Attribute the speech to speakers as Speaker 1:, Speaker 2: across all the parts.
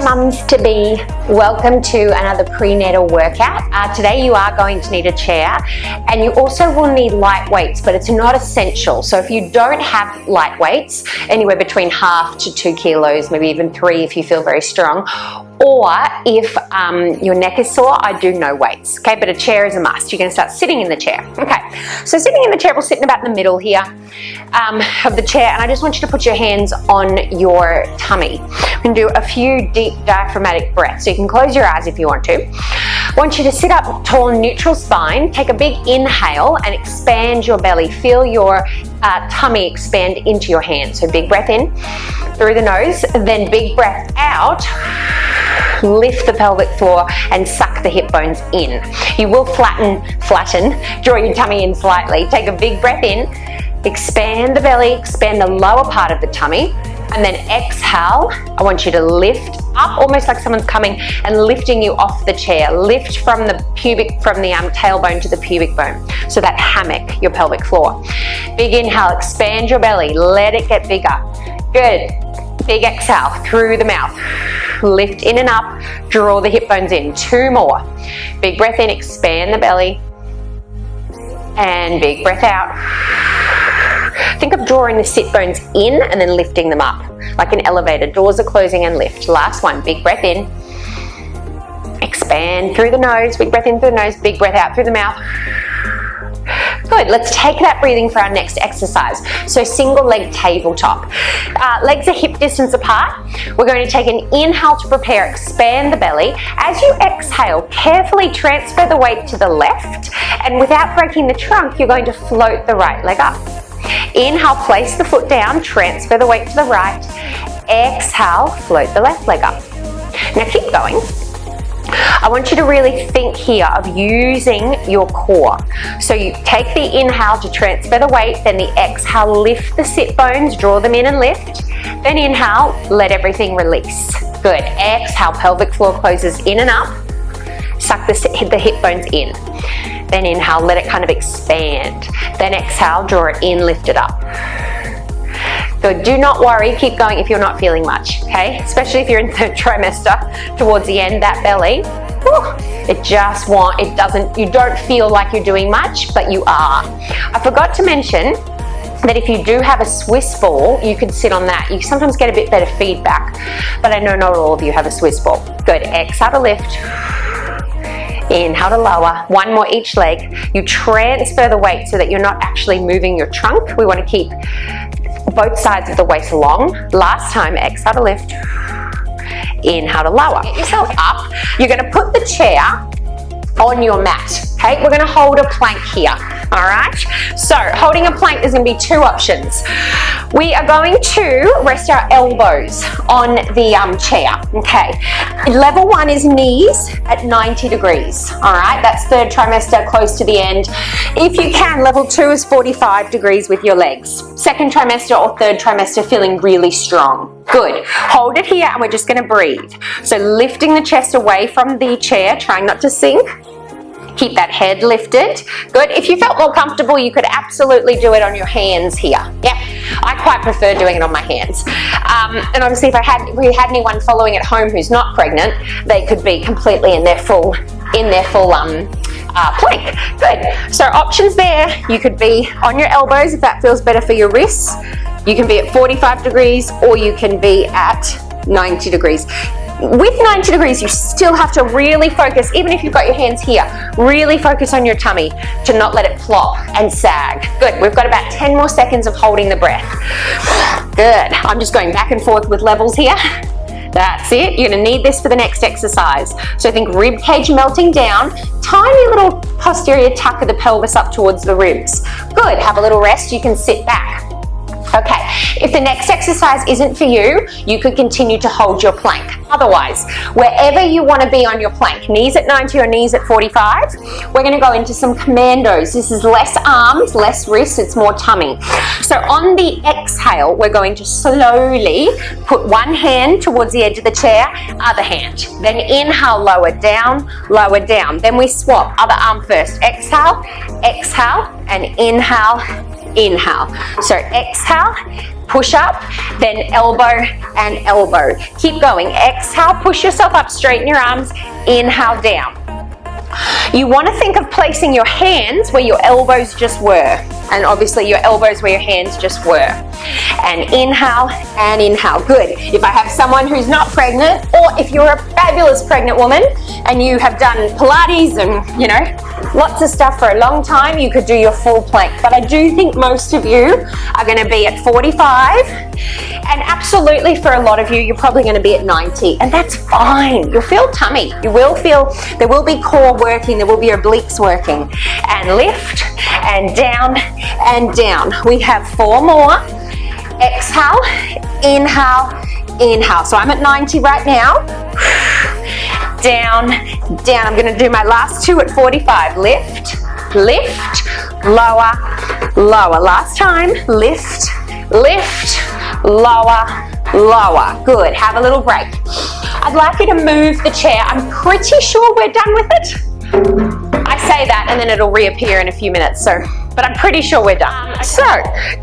Speaker 1: mums-to-be, welcome to another prenatal workout. Today you are going to need a chair, and you also will need light weights, but it's not essential. So if you don't have light weights, anywhere between 1/2 to 2 kilos, maybe even 3 if you feel very strong, or if your neck is sore, I do no weights, okay? But a chair is a must. You're gonna start sitting in the chair, okay? So sitting in the chair, we'll sit in about the middle here of the chair, and I just want you to put your hands on your tummy. We're gonna do a few deep diaphragmatic breaths, so you can close your eyes if you want to. I want you to sit up tall, neutral spine, take a big inhale and expand your belly. Feel your tummy expand into your hands. So big breath in through the nose, then big breath out. Lift the pelvic floor and suck the hip bones in. You will flatten, draw your tummy in slightly. Take a big breath in, expand the belly, expand the lower part of the tummy, and then exhale. I want you to lift up, almost like someone's coming and lifting you off the chair. Lift from the tailbone to the pubic bone. So that hammock, your pelvic floor. Big inhale, expand your belly, let it get bigger. Good. Big exhale through the mouth. Lift in and up, draw the hip bones in. 2 more. Big breath in, expand the belly. And big breath out. Think of drawing the sit bones in and then lifting them up. Like an elevator, doors are closing and lift. Last one, big breath in. Expand through the nose, big breath in through the nose, big breath out through the mouth. Good, let's take that breathing for our next exercise. So single leg tabletop. Legs are hip distance apart. We're going to take an inhale to prepare, expand the belly. As you exhale, carefully transfer the weight to the left, and without breaking the trunk, you're going to float the right leg up. Inhale, place the foot down, transfer the weight to the right. Exhale, float the left leg up. Now keep going. I want you to really think here of using your core. So you take the inhale to transfer the weight, then the exhale, lift the sit bones, draw them in and lift. Then inhale, let everything release. Good. Exhale, pelvic floor closes in and up. Suck the hip bones in. Then inhale, let it kind of expand. Then exhale, draw it in, lift it up. Good, do not worry, keep going if you're not feeling much, okay? Especially if you're in third trimester, towards the end, that belly, you don't feel like you're doing much, but you are. I forgot to mention that if you do have a Swiss ball, you can sit on that. You sometimes get a bit better feedback, but I know not all of you have a Swiss ball. Good, exhale to lift. Inhale to lower, 1 more each leg. You transfer the weight so that you're not actually moving your trunk. We want to keep both sides of the waist long. Last time, exhale to lift. Inhale to lower. Get yourself up. You're going to put the chair on your mat, okay? We're going to hold a plank here, all right? So holding a plank, there's going to be 2 options. We are going to rest our elbows on the chair, okay? Level 1 is knees at 90 degrees, all right? That's third trimester, close to the end. If you can, level 2 is 45 degrees with your legs. Second trimester or third trimester, feeling really strong. Good. Hold it here and we're just going to breathe. So lifting the chest away from the chair, trying not to sink. Keep that head lifted. Good. If you felt more comfortable, you could absolutely do it on your hands here. Yeah, I quite prefer doing it on my hands. And obviously if we had anyone following at home who's not pregnant, they could be completely in their full plank. Good. So options there. You could be on your elbows if that feels better for your wrists. You can be at 45 degrees or you can be at 90 degrees. With 90 degrees, you still have to really focus, even if you've got your hands here, really focus on your tummy to not let it flop and sag. Good, we've got about 10 more seconds of holding the breath. Good, I'm just going back and forth with levels here. That's it, you're gonna need this for the next exercise. So think rib cage melting down, tiny little posterior tuck of the pelvis up towards the ribs. Good, have a little rest, you can sit back. Okay, if the next exercise isn't for you, you could continue to hold your plank. Otherwise, wherever you want to be on your plank, knees at 90 or knees at 45, we're going to go into some commandos. This is less arms, less wrists, it's more tummy. So on the exhale, we're going to slowly put one hand towards the edge of the chair, other hand. Then inhale, lower down, then we swap, other arm first. Exhale, exhale, and inhale, inhale. So exhale, push up, then elbow and elbow. Keep going. Exhale, push yourself up, straighten your arms, inhale down. You want to think of placing your hands where your elbows just were, and obviously your elbows where your hands just were. And inhale and inhale. Good. If I have someone who's not pregnant, or if you're a fabulous pregnant woman and you have done Pilates and, you know, lots of stuff for a long time, you could do your full plank. But I do think most of you are going to be at 45, and absolutely for a lot of you, you're probably going to be at 90, and that's fine. You'll feel tummy. You will feel, there will be core working, there will be obliques working. And lift and down and down. We have 4 more. Exhale, inhale, inhale. So I'm at 90 right now. Down, down. I'm going to do my last 2 at 45. Lift, lift, lower, lower. Last time. Lift, lift, lower, lower. Good. Have a little break. I'd like you to move the chair. I'm pretty sure we're done with it. I say that and then it'll reappear in a few minutes, but I'm pretty sure we're done. So,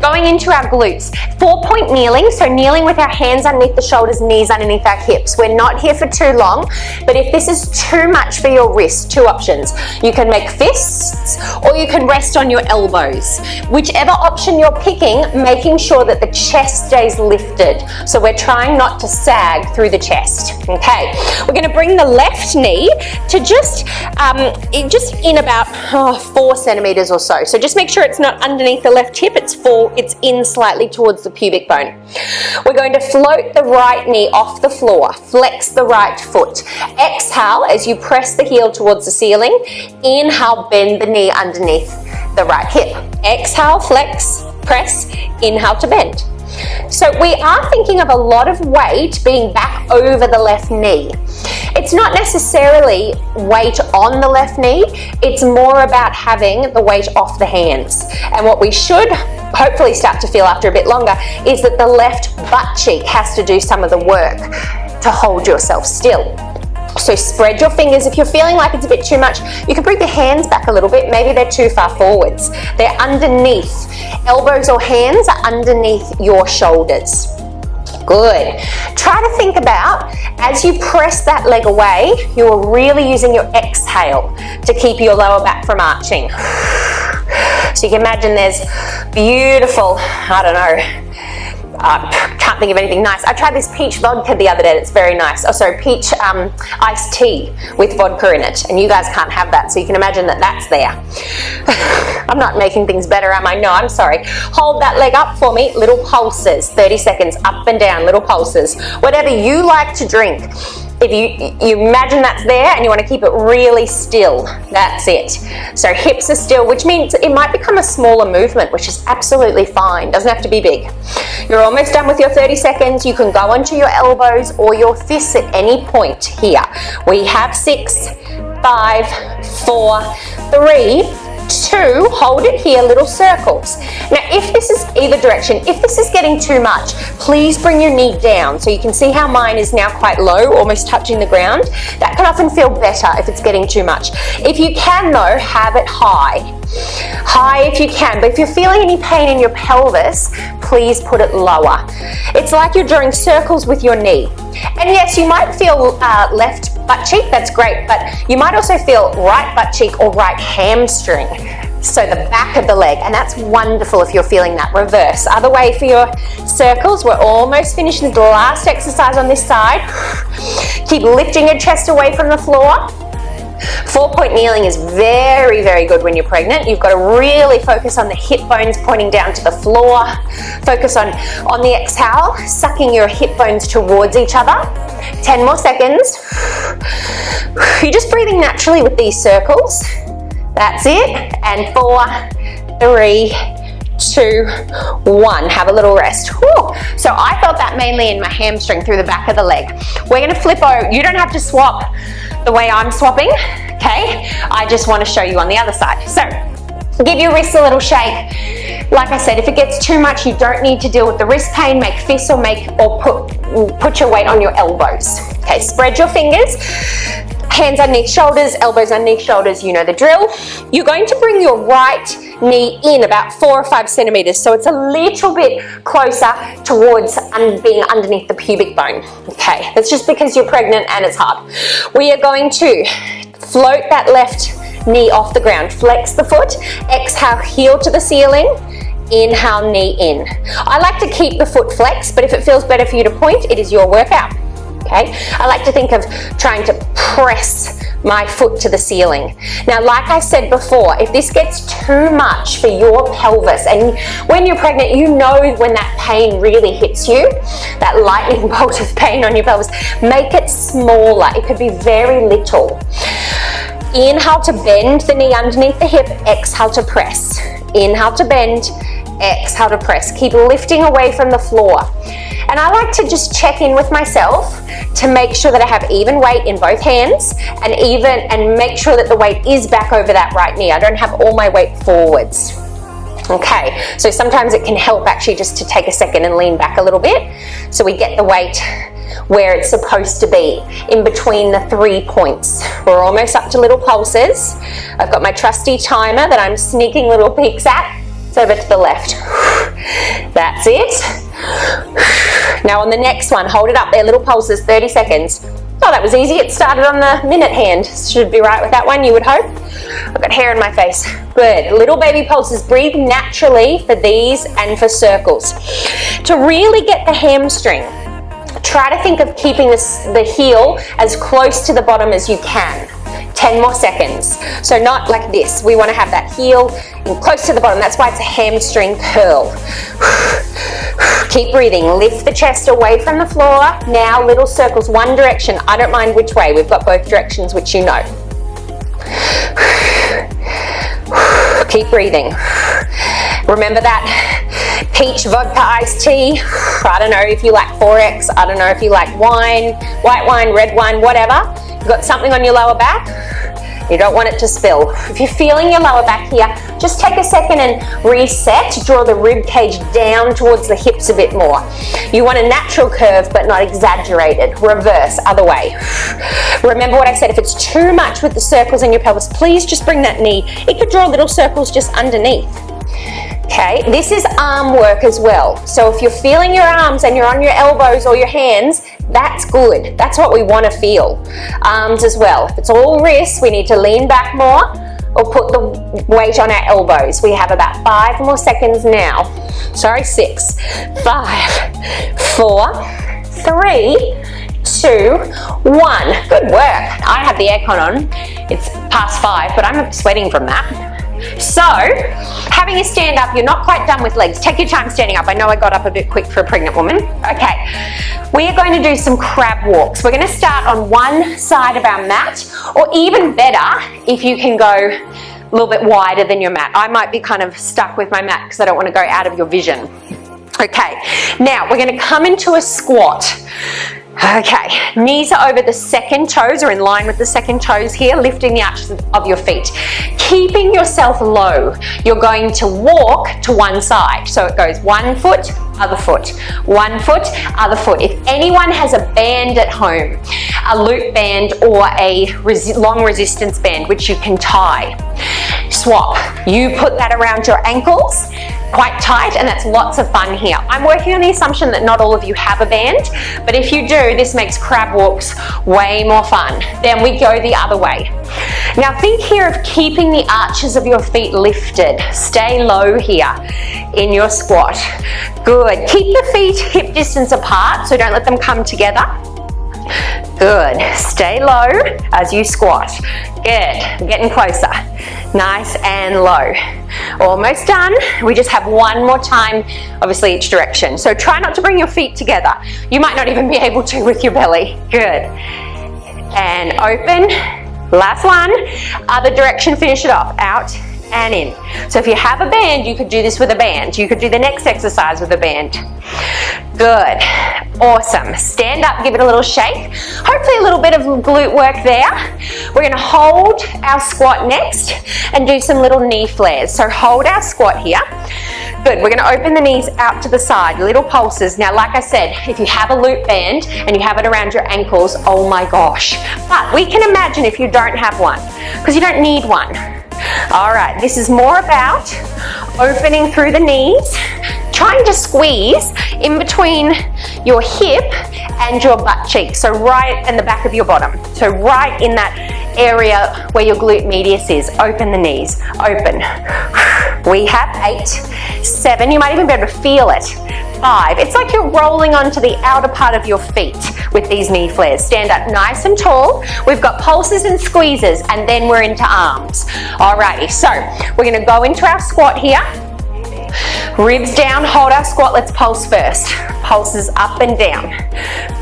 Speaker 1: going into our glutes, 4-point kneeling, so kneeling with our hands underneath the shoulders, knees underneath our hips. We're not here for too long, but if this is too much for your wrists, 2 options. You can make fists, or you can rest on your elbows. Whichever option you're picking, making sure that the chest stays lifted. So we're trying not to sag through the chest. Okay, we're gonna bring the left knee to just in about 4 centimeters or so. So just make sure it's not underneath the left hip, it's in slightly towards the pubic bone. We're going to float the right knee off the floor, flex the right foot. Exhale as you press the heel towards the ceiling. Inhale, bend the knee underneath the right hip. Exhale, flex, press, inhale to bend. So we are thinking of a lot of weight being back over the left knee. It's not necessarily weight on the left knee, it's more about having the weight off the hands. And what we should hopefully start to feel after a bit longer is that the left butt cheek has to do some of the work to hold yourself still. So spread your fingers. If you're feeling like it's a bit too much, you can bring the hands back a little bit. Maybe they're too far forwards. They're underneath. Elbows or hands are underneath your shoulders. Good. Try to think about, as you press that leg away, you are really using your exhale to keep your lower back from arching. So you can imagine there's beautiful, I don't know, can't think of anything nice. I tried this peach vodka the other day, it's very nice. Oh, sorry, peach iced tea with vodka in it, and you guys can't have that, so you can imagine that that's there. I'm not making things better, am I? No, I'm sorry. Hold that leg up for me, little pulses, 30 seconds, up and down, little pulses. Whatever you like to drink. If you imagine that's there and you want to keep it really still, that's it. So hips are still, which means it might become a smaller movement, which is absolutely fine. Doesn't have to be big. You're almost done with your 30 seconds. You can go onto your elbows or your fists at any point here. We have 6, 5, 4, 3, 2, hold it here, little circles. Now if this is either direction, if this is getting too much, please bring your knee down. So you can see how mine is now quite low, almost touching the ground. That can often feel better if it's getting too much. If you can though, have it high. High if you can, but if you're feeling any pain in your pelvis, please put it lower. It's like you're drawing circles with your knee. And yes, you might feel left butt cheek, that's great, but you might also feel right butt cheek or right hamstring. So the back of the leg, and that's wonderful if you're feeling that. Reverse, other way for your circles. We're almost finished with the last exercise on this side. Keep lifting your chest away from the floor. 4-point kneeling is very, very good when you're pregnant. You've got to really focus on the hip bones pointing down to the floor. Focus on the exhale, sucking your hip bones towards each other. 10 more seconds. You're just breathing naturally with these circles. That's it. And 4, 3, 2, 1. Have a little rest. Whew. So I felt that mainly in my hamstring through the back of the leg. We're going to flip over. You don't have to swap the way I'm swapping, okay? I just want to show you on the other side. So give your wrists a little shake. Like I said, if it gets too much, you don't need to deal with the wrist pain. Make fists or put your weight on your elbows. Okay, spread your fingers. Hands underneath shoulders, elbows underneath shoulders, you know the drill. You're going to bring your right knee in about 4 or 5 centimeters, so it's a little bit closer towards being underneath the pubic bone. Okay, that's just because you're pregnant and it's hard. We are going to float that left knee off the ground, flex the foot, exhale, heel to the ceiling, inhale, knee in. I like to keep the foot flexed, but if it feels better for you to point, it is your workout. Okay, I like to think of trying to press my foot to the ceiling. Now, like I said before, if this gets too much for your pelvis, and when you're pregnant, you know when that pain really hits you, that lightning bolt of pain on your pelvis, make it smaller. It could be very little. Inhale to bend the knee underneath the hip, exhale to press. Inhale to bend, exhale to press. Keep lifting away from the floor. And I like to just check in with myself to make sure that I have even weight in both hands and make sure that the weight is back over that right knee. I don't have all my weight forwards. Okay, so sometimes it can help actually just to take a second and lean back a little bit so we get the weight where it's supposed to be, in between the 3 points. We're almost up to little pulses. I've got my trusty timer that I'm sneaking little peeks at. It's over to the left. That's it. Now on the next one, hold it up there, little pulses, 30 seconds. Oh, that was easy. It started on the minute hand. Should be right with that one, you would hope. I've got hair in my face. Good. Little baby pulses. Breathe naturally for these and for circles. To really get the hamstring, try to think of keeping the heel as close to the bottom as you can. 10 more seconds. So not like this. We want to have that heel in close to the bottom. That's why it's a hamstring curl. Keep breathing. Lift the chest away from the floor. Now little circles, one direction. I don't mind which way. We've got both directions, which you know. Keep breathing. Remember that peach vodka iced tea. I don't know if you like 4X. I don't know if you like wine, white wine, red wine, whatever. You've got something on your lower back. You don't want it to spill. If you're feeling your lower back here, just take a second and reset. Draw the rib cage down towards the hips a bit more. You want a natural curve, but not exaggerated. Reverse, other way. Remember what I said, if it's too much with the circles in your pelvis, please just bring that knee. It could draw little circles just underneath. Okay, this is arm work as well. So if you're feeling your arms and you're on your elbows or your hands, that's good. That's what we want to feel. Arms as well. If it's all wrists, we need to lean back more or put the weight on our elbows. We have about 5 more seconds now. Sorry, 6, 5, 4, 3, 2, 1. Good work. I have the aircon on. It's past 5, but I'm sweating from that. So, having a stand up, you're not quite done with legs. Take your time standing up. I know I got up a bit quick for a pregnant woman. Okay, we are going to do some crab walks. We're going to start on one side of our mat, or even better, if you can go a little bit wider than your mat. I might be kind of stuck with my mat because I don't want to go out of your vision. Okay, now we're going to come into a squat. Okay, knees are over the second toes or in line with the second toes here, lifting the arches of your feet. Keeping yourself low, you're going to walk to one side. So it goes 1 foot, other foot, 1 foot, other foot. If anyone has a band at home, a loop band or a long resistance band, which you can tie, swap. You put that around your ankles, quite tight, and that's lots of fun here. I'm working on the assumption that not all of you have a band, but if you do, this makes crab walks way more fun. Then we go the other way. Now think here of keeping the arches of your feet lifted. Stay low here in your squat. Good. Keep the feet hip distance apart, so don't let them come together. Good. Stay low as you squat. Good. Getting closer. Nice and low. Almost done. We just have one more time, obviously each direction. So try not to bring your feet together. You might not even be able to with your belly. Good. And open. Last one. Other direction, finish it off. Out and in. So if you have a band, you could do this with a band. You could do the next exercise with a band. Good. Awesome. Stand up, give it a little shake. Hopefully a little bit of glute work there. We're going to hold our squat next and do some little knee flares. So hold our squat here. Good, we're gonna open the knees out to the side, little pulses. Now, like I said, if you have a loop band and you have it around your ankles, oh my gosh. But we can imagine if you don't have one, because you don't need one. All right, this is more about opening through the knees, trying to squeeze in between your hip and your butt cheek. So right in the back of your bottom. So right in that area where your glute medius is. Open the knees, open. We have 8, 7, you might even be able to feel it. 5, it's like you're rolling onto the outer part of your feet with these knee flares. Stand up nice and tall. We've got pulses and squeezes, and then we're into arms. Alrighty, so we're gonna go into our squat here. Ribs down, hold our squat, let's pulse first. Pulses up and down.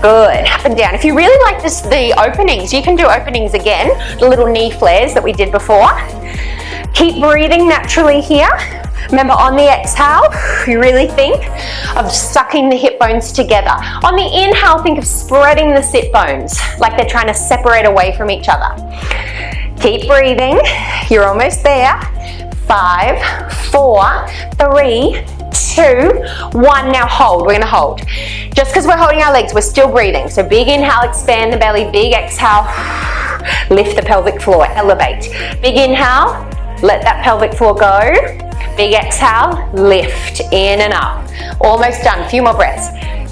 Speaker 1: Good, up and down. If you really like this, the openings, you can do openings again, the little knee flares that we did before. Keep breathing naturally here. Remember, on the exhale, you really think of sucking the hip bones together. On the inhale, think of spreading the sit bones, like they're trying to separate away from each other. Keep breathing, you're almost there. 5, 4, 3, 2, 1. Now hold, we're gonna hold. Just because we're holding our legs, we're still breathing. So big inhale, expand the belly, big exhale, lift the pelvic floor, elevate. Big inhale, let that pelvic floor go. Big exhale, lift in and up. Almost done, a few more breaths.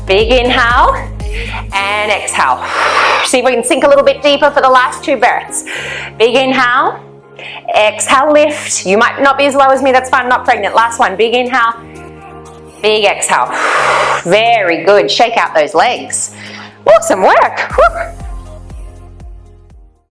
Speaker 1: Big inhale and exhale. See if we can sink a little bit deeper for the last 2 breaths. Big inhale, exhale, lift. You might not be as low as me, that's fine, I'm not pregnant. Last one, big inhale, big exhale. Very good, shake out those legs. Awesome work. Woo.